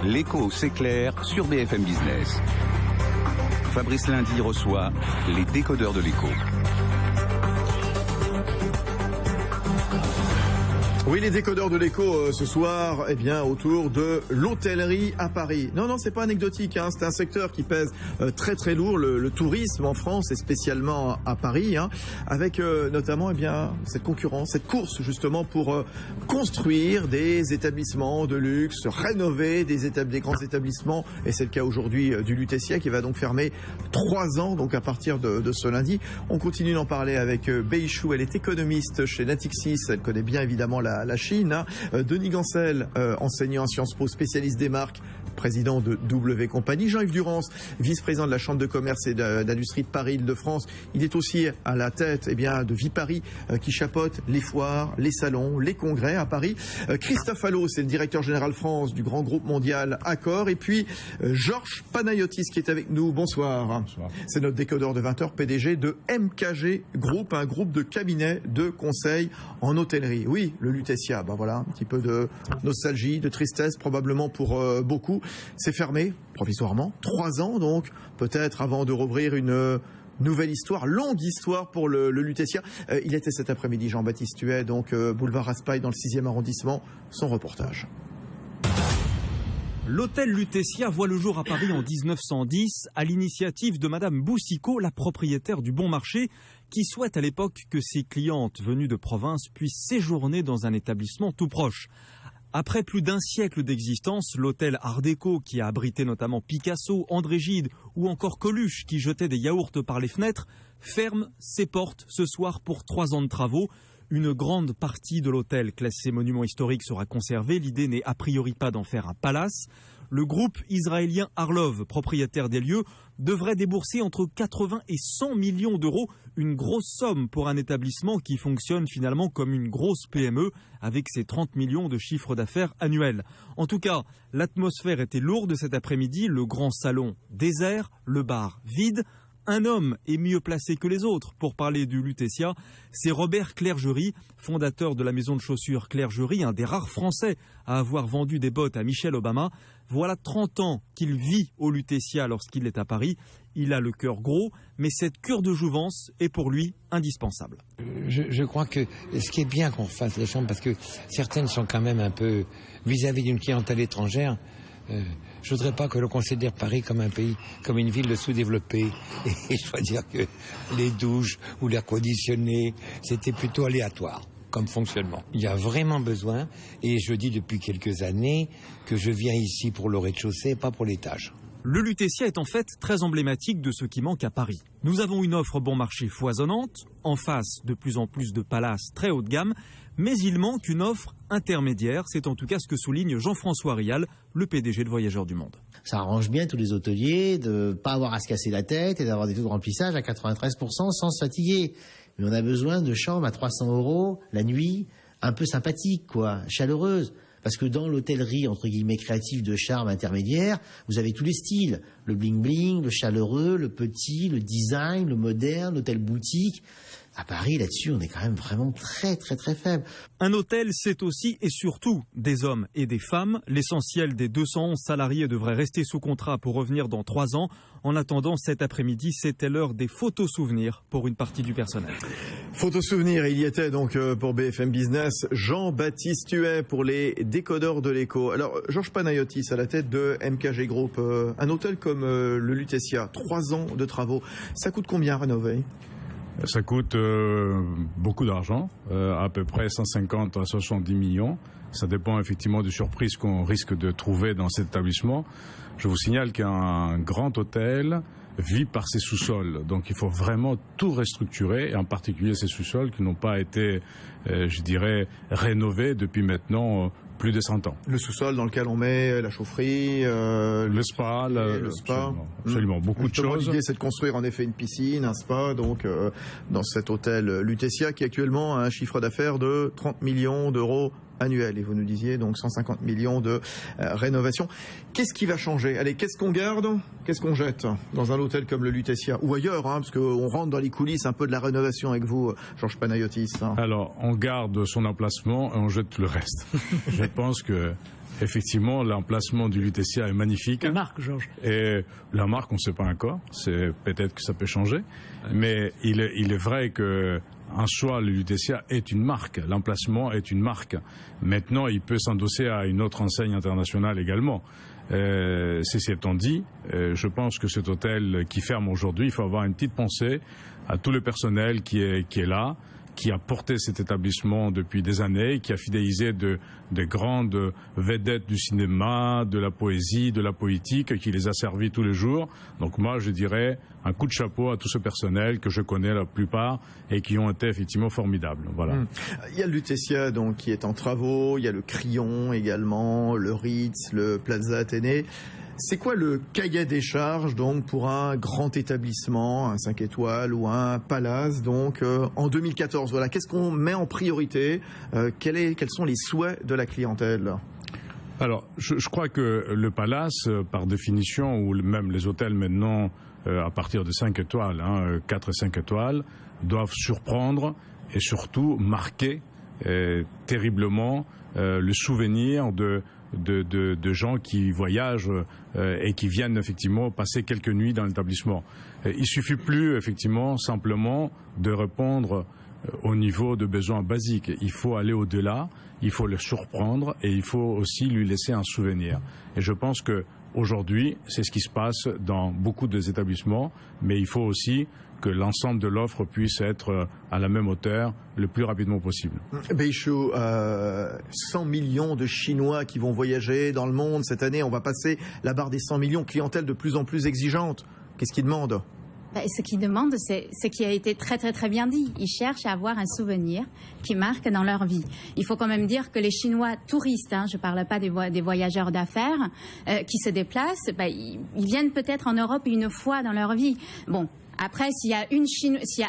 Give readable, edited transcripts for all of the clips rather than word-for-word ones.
L'écho, c'est clair sur BFM Business. Fabrice Lundi reçoit les décodeurs de l'écho. Oui, les décodeurs de l'écho ce soir, autour de l'hôtellerie à Paris. Non, c'est pas anecdotique, c'est un secteur qui pèse très très lourd, le tourisme en France et spécialement à Paris, avec notamment cette concurrence, cette course justement pour construire des établissements de luxe, rénover des grands établissements, et c'est le cas aujourd'hui du Lutetia qui va donc fermer 3 ans, donc à partir de ce lundi. On continue d'en parler avec Beïchou, elle est économiste chez Natixis, elle connaît bien évidemment la Chine. Denis Gancel, enseignant à Sciences Po, spécialiste des marques, président de W Compagnie. Jean-Yves Durance, vice-président de la Chambre de commerce et d'industrie de Paris Île-de-France. Il est aussi à la tête de Viparis, qui chapeaute les foires, les salons, les congrès à Paris. Christophe Allot, c'est le directeur général France du grand groupe mondial Accor. Et puis Georges Panayotis qui est avec nous. Bonsoir. Bonsoir. C'est notre décodeur de 20h, PDG de MKG Group, un groupe de cabinets de conseil en hôtellerie. Oui, le Lutetia, voilà, un petit peu de nostalgie, de tristesse probablement pour beaucoup. C'est fermé provisoirement, 3 ans donc, peut-être avant de rouvrir une nouvelle histoire, longue histoire pour le Lutetia. Il était cet après-midi, Jean-Baptiste Huet, donc boulevard Raspail dans le 6e arrondissement, son reportage. L'hôtel Lutetia voit le jour à Paris en 1910 à l'initiative de Madame Boussicot, la propriétaire du Bon Marché, qui souhaite à l'époque que ses clientes venues de province puissent séjourner dans un établissement tout proche. Après plus d'un siècle d'existence, l'hôtel Art Déco, qui a abrité notamment Picasso, André Gide ou encore Coluche, qui jetait des yaourts par les fenêtres, ferme ses portes ce soir pour 3 ans de travaux. Une grande partie de l'hôtel classé monument historique sera conservée. L'idée n'est a priori pas d'en faire un palace. Le groupe israélien Arlov, propriétaire des lieux, devrait débourser entre 80 et 100 millions d'euros, une grosse somme pour un établissement qui fonctionne finalement comme une grosse PME avec ses 30 millions de chiffre d'affaires annuel. En tout cas, l'atmosphère était lourde cet après-midi, le grand salon désert, le bar vide. Un homme est mieux placé que les autres pour parler du Lutetia, c'est Robert Clergerie, fondateur de la maison de chaussures Clergerie, un des rares Français à avoir vendu des bottes à Michelle Obama. Voilà 30 ans qu'il vit au Lutetia lorsqu'il est à Paris. Il a le cœur gros, mais cette cure de jouvence est pour lui indispensable. Je crois que ce qui est bien qu'on refasse les chambres, parce que certaines sont quand même un peu vis-à-vis d'une clientèle étrangère. Je voudrais pas que l'on considère Paris comme un pays, comme une ville sous-développée. Et je dois dire que les douches ou l'air conditionné, c'était plutôt aléatoire comme fonctionnement. Il y a vraiment besoin, et je dis depuis quelques années que je viens ici pour le rez-de-chaussée et pas pour l'étage. Le Lutetia est en fait très emblématique de ce qui manque à Paris. Nous avons une offre bon marché foisonnante, en face de plus en plus de palaces très haut de gamme, mais il manque une offre intermédiaire. C'est en tout cas ce que souligne Jean-François Rial, le PDG de Voyageurs du Monde. Ça arrange bien tous les hôteliers de ne pas avoir à se casser la tête et d'avoir des taux de remplissage à 93% sans se fatiguer. Mais on a besoin de chambres à 300 € la nuit, un peu sympathiques, chaleureuses. Parce que dans l'hôtellerie, entre guillemets, créative de charme intermédiaire, vous avez tous les styles. Le bling-bling, le chaleureux, le petit, le design, le moderne, l'hôtel boutique. À Paris, là-dessus, on est quand même vraiment très, très, très faible. Un hôtel, c'est aussi et surtout des hommes et des femmes. L'essentiel des 211 salariés devrait rester sous contrat pour revenir dans 3 ans. En attendant, cet après-midi, c'était l'heure des photos souvenirs pour une partie du personnel. Photos souvenirs, il y était donc pour BFM Business, Jean-Baptiste Huet pour les décodeurs de l'écho. Alors, Georges Panayotis à la tête de MKG Group, un hôtel comme le Lutetia, 3 ans de travaux, ça coûte combien à rénover ? Ça coûte beaucoup d'argent, à peu près 150 à 70 millions. Ça dépend effectivement des surprises qu'on risque de trouver dans cet établissement. Je vous signale qu'un grand hôtel vit par ses sous-sols. Donc il faut vraiment tout restructurer, et en particulier ces sous-sols qui n'ont pas été, rénovés depuis maintenant plus de 100 ans. Le sous-sol dans lequel on met la chaufferie, le spa, le spa. Absolument, beaucoup de choses. L'idée, c'est de construire en effet une piscine, un spa, donc dans cet hôtel Lutetia qui actuellement a un chiffre d'affaires de 30 millions d'euros annuel. Et vous nous disiez donc 150 millions de rénovation. Qu'est-ce qui va changer ? Allez, qu'est-ce qu'on garde ? Qu'est-ce qu'on jette dans un hôtel comme le Lutetia ou ailleurs, parce qu'on rentre dans les coulisses un peu de la rénovation avec vous, Georges Panayotis. Alors, on garde son emplacement et on jette le reste. Je pense que effectivement, l'emplacement du Lutetia est magnifique. La marque, Georges. Et la marque, on ne sait pas encore. C'est peut-être que ça peut changer. Mais il est vrai que en soi, le Lutetia est une marque. L'emplacement est une marque. Maintenant, il peut s'endosser à une autre enseigne internationale également. Ceci étant dit, je pense que cet hôtel qui ferme aujourd'hui, il faut avoir une petite pensée à tout le personnel qui est là, qui a porté cet établissement depuis des années, qui a fidélisé des grandes vedettes du cinéma, de la poésie, de la politique, qui les a servis tous les jours. Donc moi, je dirais un coup de chapeau à tout ce personnel que je connais la plupart et qui ont été effectivement formidables. Voilà. Il y a le Lutetia donc qui est en travaux, il y a le Crillon également, le Ritz, le Plaza Athénée. C'est quoi le cahier des charges donc pour un grand établissement, un 5 étoiles ou un palace donc en 2014? Voilà, qu'est-ce qu'on met en priorité? Quels sont les souhaits de la clientèle? Alors, je crois que le palace, par définition, ou même les hôtels maintenant à partir de 5 étoiles, 4 et 5 étoiles, doivent surprendre et surtout marquer terriblement le souvenir de gens qui voyagent et qui viennent effectivement passer quelques nuits dans l'établissement. Il suffit plus effectivement simplement de répondre au niveau de besoins basiques. Il faut aller au-delà, il faut le surprendre et il faut aussi lui laisser un souvenir. Et je pense que aujourd'hui, c'est ce qui se passe dans beaucoup des établissements, mais il faut aussi que l'ensemble de l'offre puisse être à la même hauteur le plus rapidement possible. Beishu, 100 millions de Chinois qui vont voyager dans le monde cette année. On va passer la barre des 100 millions, clientèle de plus en plus exigeante. Qu'est-ce qu'ils demandent? Ce qu'ils demandent, c'est ce qui a été très très très bien dit. Ils cherchent à avoir un souvenir qui marque dans leur vie. Il faut quand même dire que les Chinois touristes, je ne parle pas des voyageurs d'affaires, qui se déplacent, ils viennent peut-être en Europe une fois dans leur vie. Bon. Après, s'il y a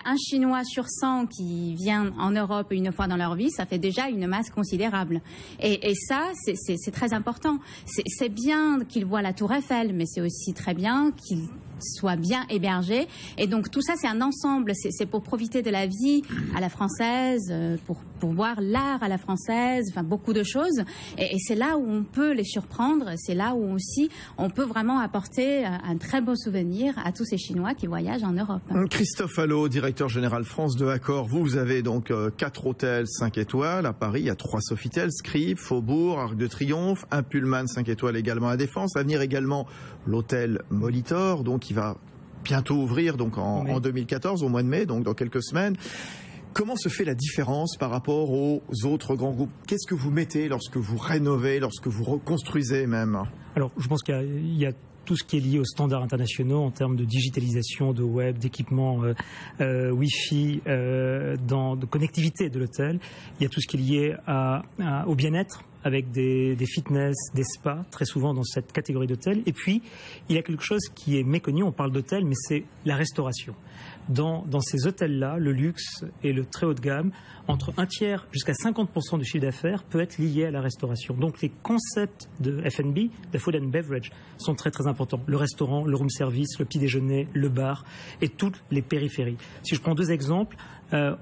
un Chinois sur 100 qui vient en Europe une fois dans leur vie, ça fait déjà une masse considérable. Et ça, c'est très important. C'est bien qu'ils voient la Tour Eiffel, mais c'est aussi très bien qu'ils soient bien hébergés. Et donc tout ça, c'est un ensemble. C'est pour profiter de la vie à la française, pour voir l'art à la française, enfin beaucoup de choses. Et c'est là où on peut les surprendre. C'est là où aussi on peut vraiment apporter un très beau souvenir à tous ces Chinois qui voyagent en Europe. Christophe Allot, directeur général France de Accor. Vous avez donc 4 hôtels 5 étoiles à Paris. Il y a 3 Sofitel, Scribe, Faubourg, Arc de Triomphe, un Pullman 5 étoiles également à la Défense. À venir également l'hôtel Molitor, donc qui va bientôt ouvrir donc en 2014, au mois de mai, donc dans quelques semaines. Comment se fait la différence par rapport aux autres grands groupes? Qu'est-ce que vous mettez lorsque vous rénovez, lorsque vous reconstruisez même? Alors, je pense qu'il y a tout ce qui est lié aux standards internationaux en termes de digitalisation, de web, d'équipement Wi-Fi, de connectivité de l'hôtel. Il y a tout ce qui est lié au bien-être, avec des fitness, des spas, très souvent dans cette catégorie d'hôtels. Et puis, il y a quelque chose qui est méconnu, on parle d'hôtel, mais c'est la restauration. Dans ces hôtels-là, le luxe et le très haut de gamme, entre un tiers jusqu'à 50% du chiffre d'affaires peut être lié à la restauration. Donc les concepts de F&B, de food and beverage, sont très très importants. Le restaurant, le room service, le petit déjeuner, le bar et toutes les périphéries. Si je prends 2 exemples,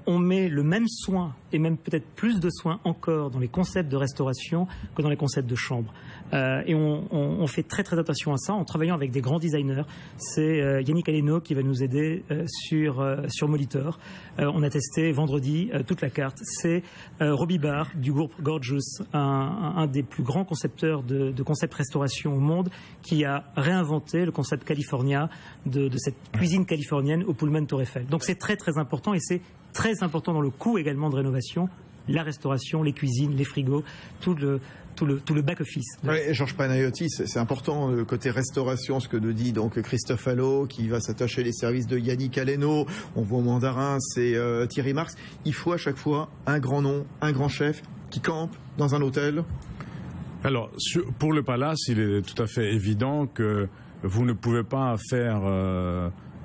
on met le même soin et même peut-être plus de soin encore dans les concepts de restauration que dans les concepts de chambre. Et on fait très très attention à ça en travaillant avec des grands designers. C'est Yannick Aleno qui va nous aider sur Molitor. On a testé vendredi toute la carte. C'est Robbie Barr du groupe Gorgeous, un des plus grands concepteurs de concept restauration au monde, qui a réinventé le concept California de cette cuisine californienne au Pullman Tour Eiffel. Donc c'est très très important et c'est très important dans le coût également de rénovation, la restauration, les cuisines, les frigos, tout le back-office. Oui, Georges Panayotis, c'est important le côté restauration, ce que nous dit donc Christophe Allot, qui va s'attacher les services de Yannick Aleno. On voit au mandarin, c'est Thierry Marx. Il faut à chaque fois un grand nom, un grand chef qui campe dans un hôtel. Alors, pour le palace, il est tout à fait évident que vous ne pouvez pas faire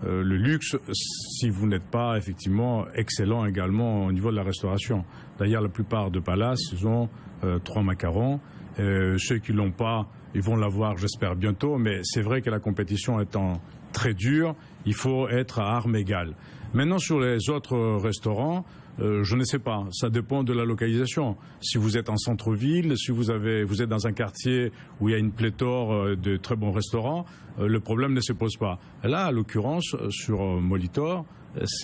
le luxe si vous n'êtes pas effectivement excellent également au niveau de la restauration. D'ailleurs, la plupart de palaces, ils ont 3 macarons. Ceux qui ne l'ont pas, ils vont l'avoir, j'espère, bientôt. Mais c'est vrai que la compétition étant très dure, il faut être à armes égales. Maintenant, sur les autres restaurants, Je ne sais pas, ça dépend de la localisation. Si vous êtes en centre-ville, si vous êtes dans un quartier où il y a une pléthore de très bons restaurants, le problème ne se pose pas. Là, à l'occurrence, sur Molitor,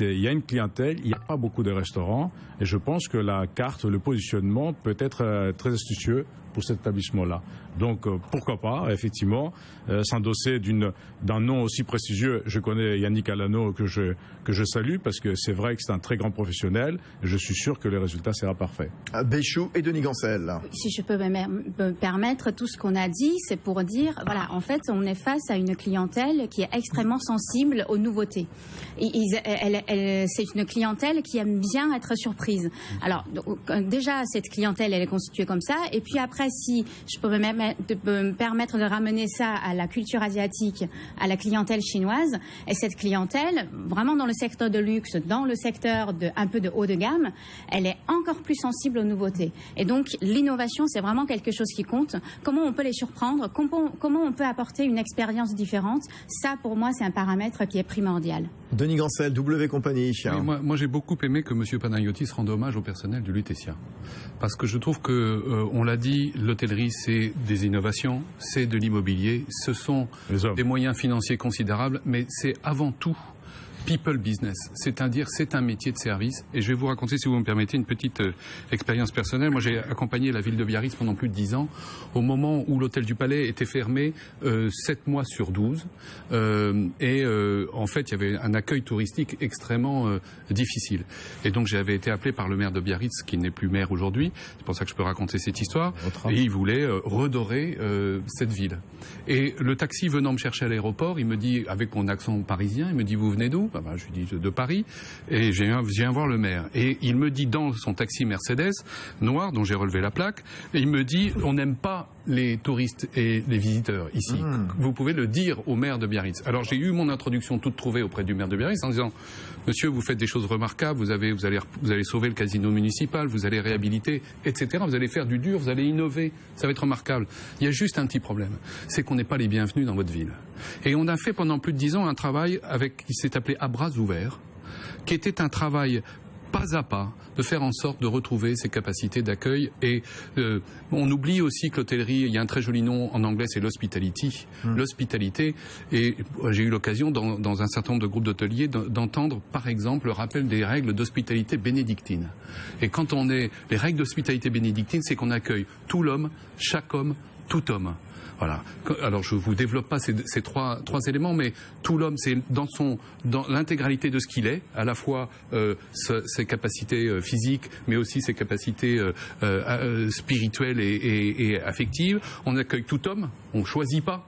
il y a une clientèle, il n'y a pas beaucoup de restaurants, et je pense que la carte, le positionnement peut être très astucieux pour cet établissement-là. Donc pourquoi pas, effectivement, s'endosser d'un nom aussi prestigieux. Je connais Yannick Alano que je salue parce que c'est vrai que c'est un très grand professionnel et je suis sûr que le résultat sera parfait. Béchou et Denis Gancel. Si je peux me permettre, tout ce qu'on a dit, c'est pour dire, voilà, en fait, on est face à une clientèle qui est extrêmement sensible aux nouveautés. C'est une clientèle qui aime bien être surprise. Alors, déjà, cette clientèle, elle est constituée comme ça. Et puis après, si je peux me permettre de ramener ça à la culture asiatique, à la clientèle chinoise, et cette clientèle, vraiment dans le secteur de luxe, dans le secteur un peu de haut de gamme, elle est encore plus sensible aux nouveautés. Et donc, l'innovation, c'est vraiment quelque chose qui compte. Comment on peut les surprendre? Comment on peut apporter une expérience différente? Ça, pour moi, c'est un paramètre qui est primordial. Denis Gancel, W Compagnie. Oui, moi j'ai beaucoup aimé que M. Panagiotis rende hommage au personnel de Lutetia. Parce que je trouve que, on l'a dit, l'hôtellerie, c'est des innovations, c'est de l'immobilier, ce sont des moyens financiers considérables, mais c'est avant tout people business, c'est-à-dire c'est un métier de service. Et je vais vous raconter, si vous me permettez, une petite expérience personnelle. Moi, j'ai accompagné la ville de Biarritz pendant plus de 10 ans, au moment où l'hôtel du Palais était fermé 7 mois sur 12. En fait, il y avait un accueil touristique extrêmement difficile. Et donc, j'avais été appelé par le maire de Biarritz, qui n'est plus maire aujourd'hui, c'est pour ça que je peux raconter cette histoire, et il voulait redorer cette ville. Et le taxi venant me chercher à l'aéroport, il me dit, avec mon accent parisien, il me dit, vous venez d'où? Je lui dis de Paris, et je viens voir le maire. Et il me dit dans son taxi Mercedes noir, dont j'ai relevé la plaque, et il me dit on n'aime pas les touristes et les visiteurs ici. Vous pouvez le dire au maire de Biarritz. Alors j'ai eu mon introduction toute trouvée auprès du maire de Biarritz en disant monsieur, vous faites des choses remarquables, vous allez sauver le casino municipal, vous allez réhabiliter, etc. Vous allez faire du dur, vous allez innover, ça va être remarquable. Il y a juste un petit problème, c'est qu'on n'est pas les bienvenus dans votre ville. Et on a fait pendant plus de 10 ans un travail qui s'est appelé À bras ouverts, qui était un travail pas à pas, de faire en sorte de retrouver ses capacités d'accueil. Et on oublie aussi que l'hôtellerie, il y a un très joli nom en anglais, c'est l'hospitality. L'hospitalité, et j'ai eu l'occasion dans un certain nombre de groupes d'hôteliers d'entendre par exemple le rappel des règles d'hospitalité bénédictine. Et quand les règles d'hospitalité bénédictine, c'est qu'on accueille tout l'homme, chaque homme, tout homme. Voilà. Alors je vous développe pas ces trois éléments, mais tout l'homme, c'est dans l'intégralité de ce qu'il est, à la fois ses capacités physiques, mais aussi ses capacités spirituelles et affectives. On accueille tout homme, on choisit pas.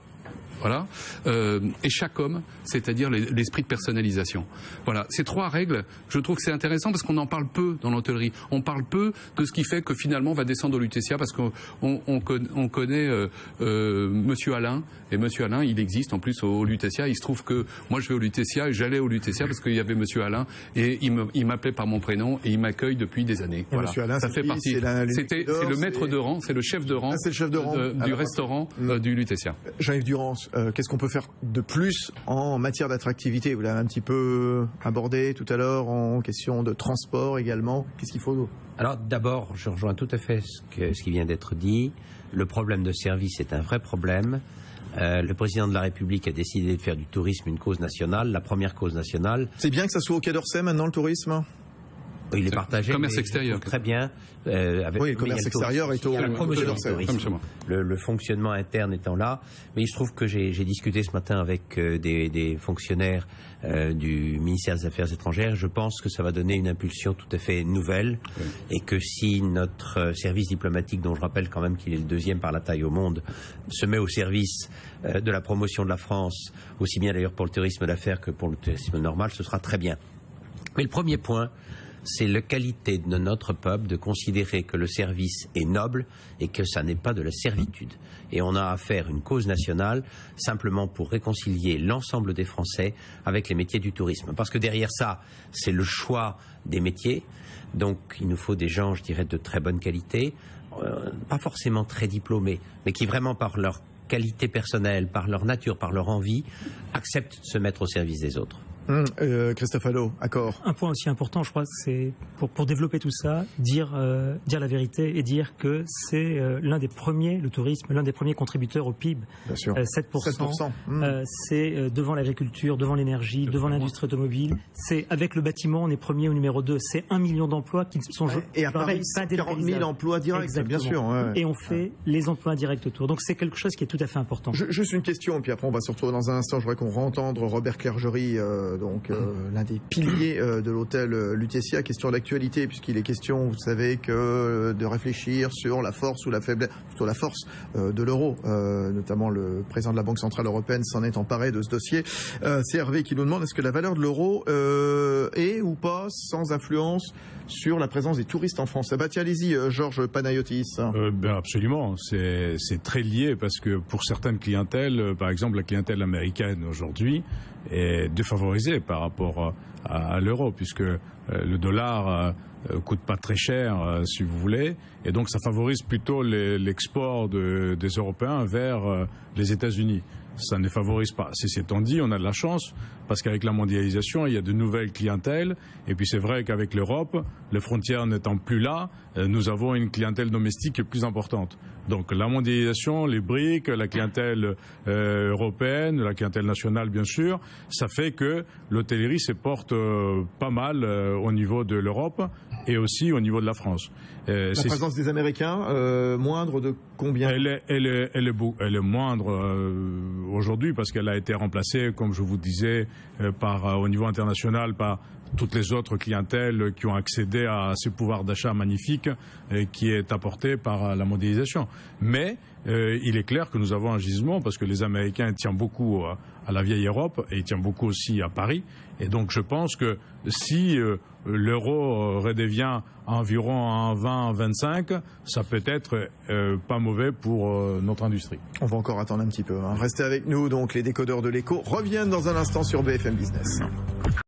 Voilà. Et chaque homme, c'est-à-dire l'esprit de personnalisation. Voilà. Ces 3 règles, je trouve que c'est intéressant parce qu'on en parle peu dans l'hôtellerie. On parle peu de ce qui fait que finalement on va descendre au Lutetia parce qu'on connaît Monsieur Alain. Et Monsieur Alain, il existe en plus au Lutetia. Il se trouve que moi je vais au Lutetia et j'allais au Lutetia parce qu'il y avait Monsieur Alain et il m'appelait par mon prénom et il m'accueille depuis des années. Voilà. Monsieur Alain, ça fait partie. C'est le maître de rang, c'est le chef de rang, du restaurant du Lutetia. Jean-Yves Durance. Qu'est-ce qu'on peut faire de plus en matière d'attractivité? Vous l'avez un petit peu abordé tout à l'heure en question de transport également. Qu'est-ce qu'il faut? Alors d'abord, je rejoins tout à fait ce qui vient d'être dit. Le problème de service est un vrai problème. Le président de la République a décidé de faire du tourisme une cause nationale, la première cause nationale. C'est bien que ça soit au Quai d'Orsay maintenant, le tourisme? Il est partagé. Le commerce extérieur. Très bien. Oui, le commerce extérieur est au Quai d'Orsay. Le fonctionnement interne étant là. Mais il se trouve que j'ai discuté ce matin avec des fonctionnaires du ministère des Affaires étrangères. Je pense que ça va donner une impulsion tout à fait nouvelle et que si notre service diplomatique, dont je rappelle quand même qu'il est le 2e par la taille au monde, se met au service de la promotion de la France, aussi bien d'ailleurs pour le tourisme d'affaires que pour le tourisme normal, ce sera très bien. Mais le premier point, c'est la qualité de notre peuple de considérer que le service est noble et que ça n'est pas de la servitude. Et on a à faire une cause nationale simplement pour réconcilier l'ensemble des Français avec les métiers du tourisme. Parce que derrière ça, c'est le choix des métiers. Donc il nous faut des gens, je dirais, de très bonne qualité, pas forcément très diplômés, mais qui vraiment par leur qualité personnelle, par leur nature, par leur envie, acceptent de se mettre au service des autres. Christophe Allot, accord. Un point aussi important, je crois, c'est pour développer tout ça, dire la vérité et dire que c'est l'un des premiers, le tourisme, l'un des premiers contributeurs au PIB. Bien sûr. 7%. C'est devant l'agriculture, devant l'énergie, devant l'industrie automobile. C'est avec le bâtiment, on est premier au numéro 2. C'est 1 million d'emplois qui sont... Et à Paris, pas 40 000 emplois directs, exactement. bien sûr. Ouais. Et on fait les emplois indirects autour. Donc c'est quelque chose qui est tout à fait important. Juste une question, et puis après on va se retrouver dans un instant. Je voudrais qu'on re-entendre Robert Clergerie, l'un des piliers de l'hôtel Lutetia. Question d'actualité, puisqu'il est question, vous savez, que de réfléchir sur la force ou la faiblesse, plutôt la force de l'euro. Notamment le président de la Banque Centrale Européenne s'en est emparé de ce dossier. C'est Hervé qui nous demande est-ce que la valeur de l'euro est ou pas sans influence sur la présence des touristes en France. Tiens, allez-y, Georges Panayotis. Absolument, c'est très lié parce que pour certaines clientèles, par exemple la clientèle américaine aujourd'hui est défavorisée par rapport à l'euro, puisque le dollar coûte pas très cher, si vous voulez, et donc ça favorise plutôt l'export des Européens vers les États-Unis. Ça ne favorise pas. Ceci étant dit, on a de la chance parce qu'avec la mondialisation, il y a de nouvelles clientèles. Et puis c'est vrai qu'avec l'Europe, les frontières n'étant plus là, nous avons une clientèle domestique plus importante. Donc la mondialisation, les briques, la clientèle européenne, la clientèle nationale bien sûr, ça fait que l'hôtellerie se porte pas mal au niveau de l'Europe et aussi au niveau de la France. La présence des Américains, moindre de combien? Elle est moindre aujourd'hui parce qu'elle a été remplacée, comme je vous disais, au niveau international par toutes les autres clientèles qui ont accédé à ce pouvoir d'achat magnifique qui est apporté par la mondialisation. Mais il est clair que nous avons un gisement parce que les Américains tiennent beaucoup à la vieille Europe et ils tiennent beaucoup aussi à Paris. Et donc je pense que si l'euro redevient environ à 20-25, ça peut être pas mauvais pour notre industrie. On va encore attendre un petit peu. Restez avec nous, donc les décodeurs de l'écho reviennent dans un instant sur BFM Business.